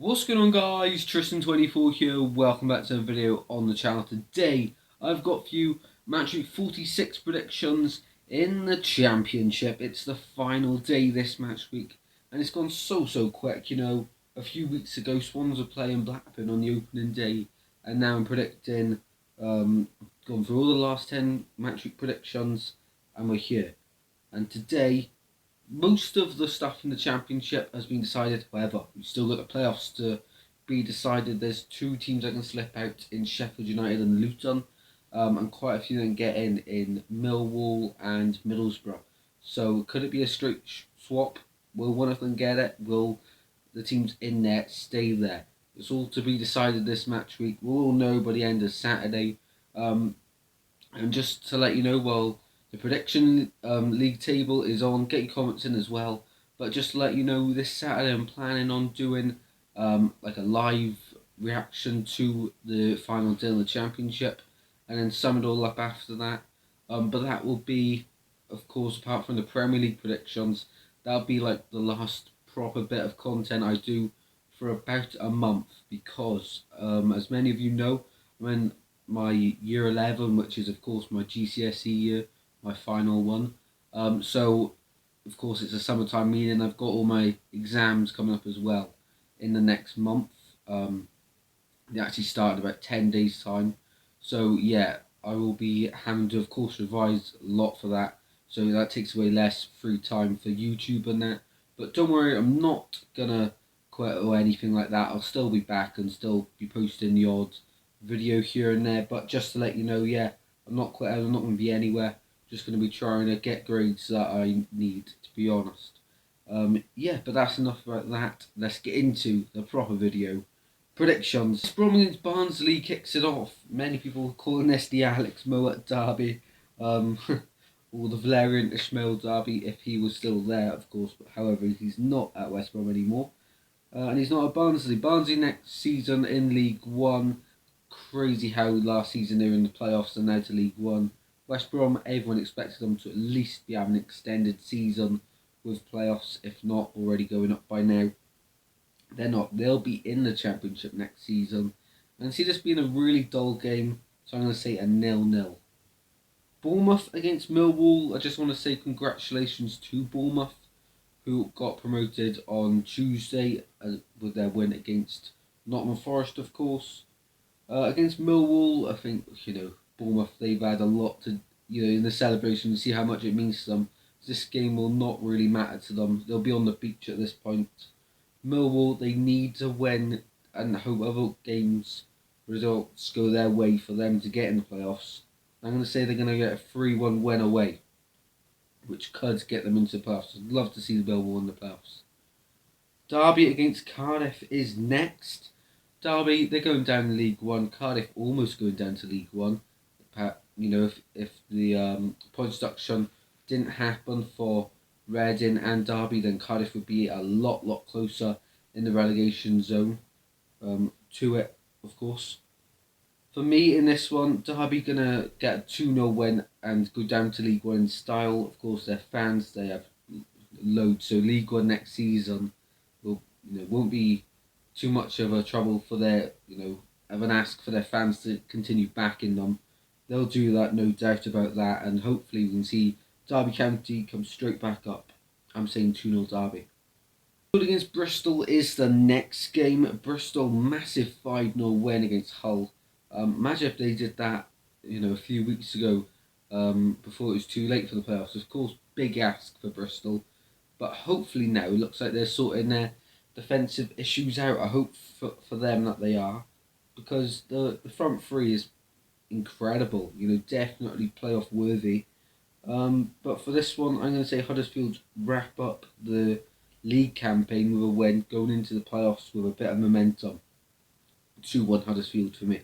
What's going on, guys? Tristan24 here. Welcome back to a video on the channel. Today I've got for you match week 46 predictions in the Championship. It's the final day this match week and it's gone so quick. A few weeks ago Swans were playing Blackburn on the opening day, and now I'm predicting gone through all the last 10 match week predictions and we're here. And today most of the stuff in the Championship has been decided. However, we've still got the playoffs to be decided. There's two teams that can slip out in Sheffield United and Luton, and quite a few that can get in Millwall and Middlesbrough. So could it be a straight swap? Will one of them get it? Will the teams in there stay there? It's all to be decided this match week. We'll all know by the end of Saturday. And just to let you know, well, the prediction league table is on. Get your comments in as well. But just to let you know, this Saturday I'm planning on doing like a live reaction to the final day of the Championship, and then sum it all up after that. But that will be, of course, apart from the Premier League predictions, that'll be like the last proper bit of content I do for about a month, because as many of you know, I'm in my year 11, which is of course my GCSE year, my final one. So of course it's a summertime meeting. I've got all my exams coming up as well in the next month. They actually start in about 10 days time. So yeah, I will be having to of course revise a lot for that. So that takes away less free time for YouTube and that. But don't worry, I'm not gonna quit or anything like that. I'll still be back and still be posting the odd video here and there. But just to let you know, yeah, I'm not quitting. I'm not going to be anywhere. Just going to be trying to get grades that I need, to be honest. Yeah, but that's enough about that. Let's get into the proper video. Predictions. Brom against Barnsley kicks it off. Many people calling this the Alex Mowat derby, or the Valerian Ismail derby if he was still there, of course. But however, he's not at West Brom anymore, and he's not at Barnsley. Barnsley next season in League One. Crazy how last season they were in the playoffs and now to League One. West Brom, everyone expected them to at least be having an extended season with playoffs, if not already going up by now. They're not. They'll be in the Championship next season. And see this being a really dull game, so I'm going to say a 0-0. Bournemouth against Millwall. I just want to say congratulations to Bournemouth, who got promoted on Tuesday with their win against Nottingham Forest, of course. Against Millwall, I think, Bournemouth, they've had a lot to, in the celebration, see how much it means to them. This game will not really matter to them. They'll be on the beach at this point. Millwall, they need to win and hope other games results go their way for them to get in the playoffs. I'm going to say they're going to get a 3-1 win away, which could get them into the playoffs. I'd love to see the Millwall in the playoffs. Derby against Cardiff is next. Derby, they're going down in League One. Cardiff almost going down to League One. If the point deduction didn't happen for Reading and Derby, then Cardiff would be a lot closer in the relegation zone to it, of course. For me in this one, Derby gonna get a 2-0 win and go down to League One in style. Of course, their fans, they have loads, so League One next season will won't be too much of a trouble for their of an ask for their fans to continue backing them. They'll do that, no doubt about that, and hopefully we can see Derby County come straight back up. I'm saying 2-0 Derby. Against Bristol is the next game. Bristol, massive 5-0 win against Hull. Imagine if they did that, a few weeks ago, before it was too late for the playoffs. Of course, big ask for Bristol, but hopefully now it looks like they're sorting their defensive issues out. I hope for them that they are, because the front three is incredible. Definitely playoff worthy. But for this one, I'm going to say Huddersfield wrap up the league campaign with a win, going into the playoffs with a bit of momentum. 2-1 Huddersfield for me.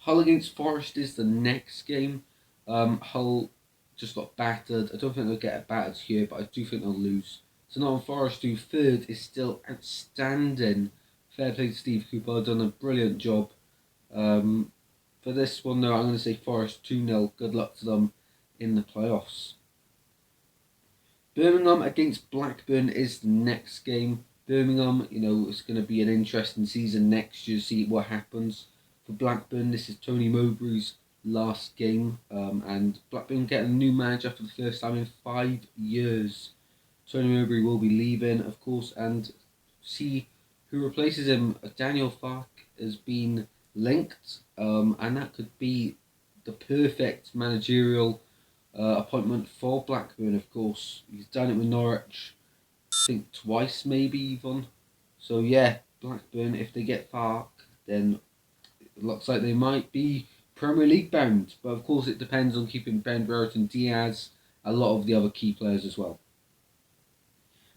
Hull against Forest is the next game. Hull just got battered. I don't think they'll get battered here, but I do think they'll lose. So Nottingham Forest, who third, is still outstanding. Fair play to Steve Cooper, done a brilliant job. For this one, though, I'm going to say Forest 2-0. Good luck to them in the playoffs. Birmingham against Blackburn is the next game. Birmingham, it's going to be an interesting season next year, see what happens. For Blackburn, this is Tony Mowbray's last game, and Blackburn getting a new manager for the first time in 5 years. Tony Mowbray will be leaving, of course, and see who replaces him. Daniel Farke has been linked, and that could be the perfect managerial appointment for Blackburn, of course. He's done it with Norwich, I think twice maybe even. So yeah, Blackburn, if they get Farke, then it looks like they might be Premier League bound. But of course it depends on keeping Ben Brereton, Diaz, a lot of the other key players as well.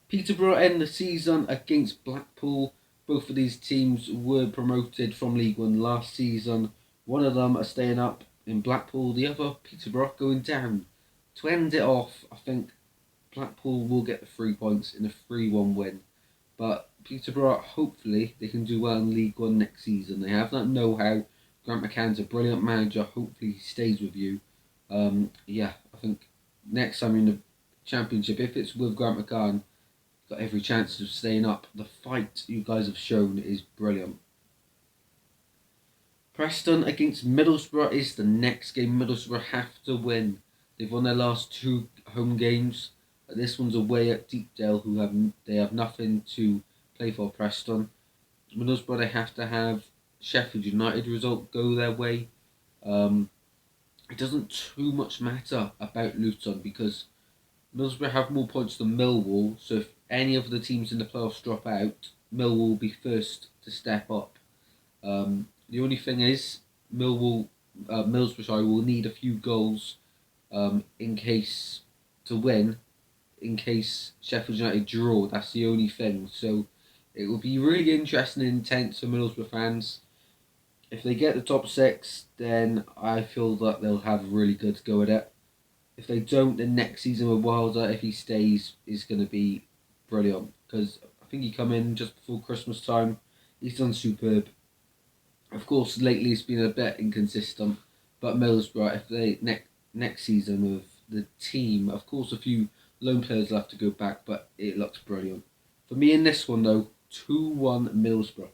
Peterborough end the season against Blackpool. Both of these teams were promoted from League One last season. One of them are staying up in Blackpool, the other, Peterborough, going down. To end it off, I think Blackpool will get the 3 points in a 3-1 win. But Peterborough, hopefully, they can do well in League One next season. They have that know-how. Grant McCann's a brilliant manager. Hopefully he stays with you. Yeah, I think next time in the Championship, if it's with Grant McCann, got every chance of staying up. The fight you guys have shown is brilliant. Preston against Middlesbrough is the next game. Middlesbrough have to win. They've won their last 2 home games. This one's away at Deepdale, they have nothing to play for. Preston. Middlesbrough, they have to have Sheffield United result go their way. It doesn't too much matter about Luton because Middlesbrough have more points than Millwall, so if any of the teams in the playoffs drop out, Millwall will be first to step up. The only thing is, Middlesbrough will need a few goals in case to win, in case Sheffield United draw. That's the only thing. So it will be really interesting and intense for Middlesbrough fans. If they get the top 6, then I feel that they'll have a really good go at it. If they don't, then next season with Wilder, if he stays, is going to be brilliant. Because I think he come in just before Christmas time. He's done superb. Of course, lately it's been a bit inconsistent. But Middlesbrough, if they next season with the team, of course a few loan players will have to go back, but it looks brilliant. For me in this one though, 2-1 Middlesbrough.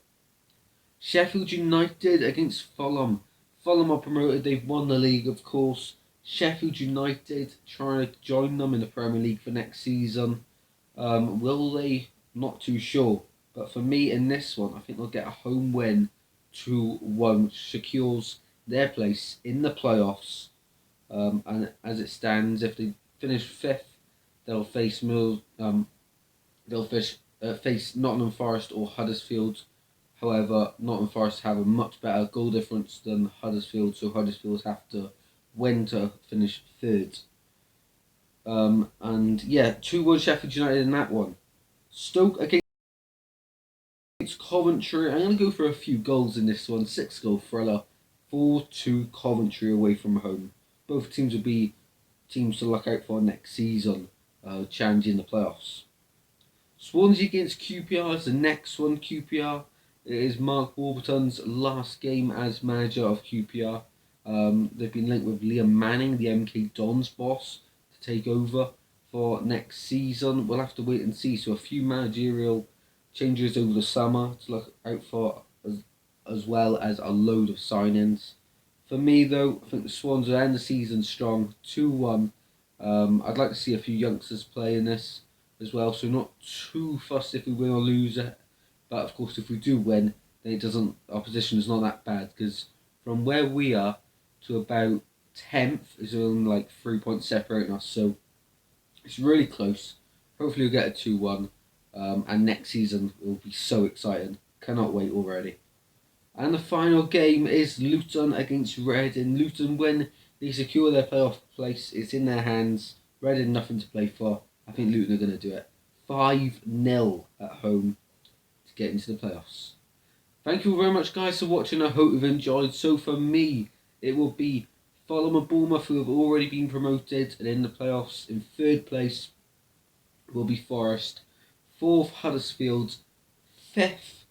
Sheffield United against Fulham. Fulham are promoted, they've won the league of course. Sheffield United trying to join them in the Premier League for next season. Will they? Not too sure. But for me in this one, I think they'll get a home win, 2-1, which secures their place in the playoffs. And as it stands, if they finish 5th, they'll face face Nottingham Forest or Huddersfield. However, Nottingham Forest have a much better goal difference than Huddersfield, so Huddersfield have to win to finish 3rd. And yeah, 2-1 Sheffield United in that one. Stoke against Coventry. I'm going to go for a few goals in this one. 6-goal thriller. 4-2 Coventry away from home. Both teams will be teams to look out for next season, challenging the playoffs. Swansea against QPR is the next one. QPR, it is Mark Warburton's last game as manager of QPR. They've been linked with Liam Manning, the MK Dons boss, to take over for next season. We'll have to wait and see. So a few managerial changes over the summer to look out for, as well as a load of signings. For me though, I think the Swans will end the season strong, 2-1. I'd like to see a few youngsters play in this as well, so not too fussed if we win or lose it. But of course, if we do win, then our position is not that bad, because from where we are to about 10th is only like 3 points separating us, so it's really close. Hopefully we'll get a 2-1, and next season will be so exciting. Cannot wait already. And the final game is Luton against Reading. Luton win, they secure their playoff place. It's in their hands. Reading nothing to play for. I think Luton are going to do it. 5-0 at home to get into the playoffs. Thank you very much guys for watching. I hope you've enjoyed. So for me, it will be Fulham and Bournemouth, who have already been promoted and in the playoffs. In 3rd place will be Forest. 4th, Huddersfield. 5th,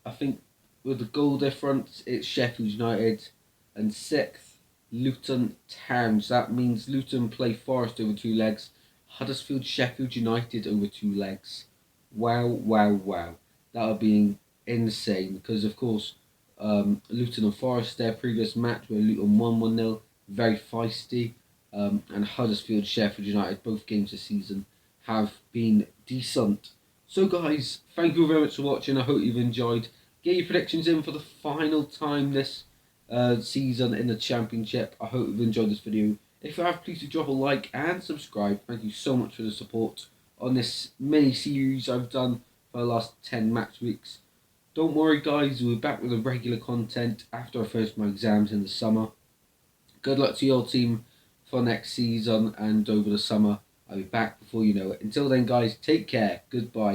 I think with the goal difference, it's Sheffield United. And 6th, Luton Town. So that means Luton play Forest over 2 legs. Huddersfield, Sheffield United over 2 legs. Wow, wow, wow. That would be insane because, of course, Luton and Forest, their previous match where Luton won 1-0, very feisty. And Huddersfield, Sheffield United, both games this season have been decent. So, guys, thank you very much for watching. I hope you've enjoyed. Get your predictions in for the final time this season in the Championship. I hope you've enjoyed this video. If you have, please do drop a like and subscribe. Thank you so much for the support on this mini series I've done for the last 10 match weeks. Don't worry, guys, we'll be back with the regular content after I finish my exams in the summer. Good luck to your team for next season and over the summer. I'll be back before you know it. Until then, guys, take care. Goodbye.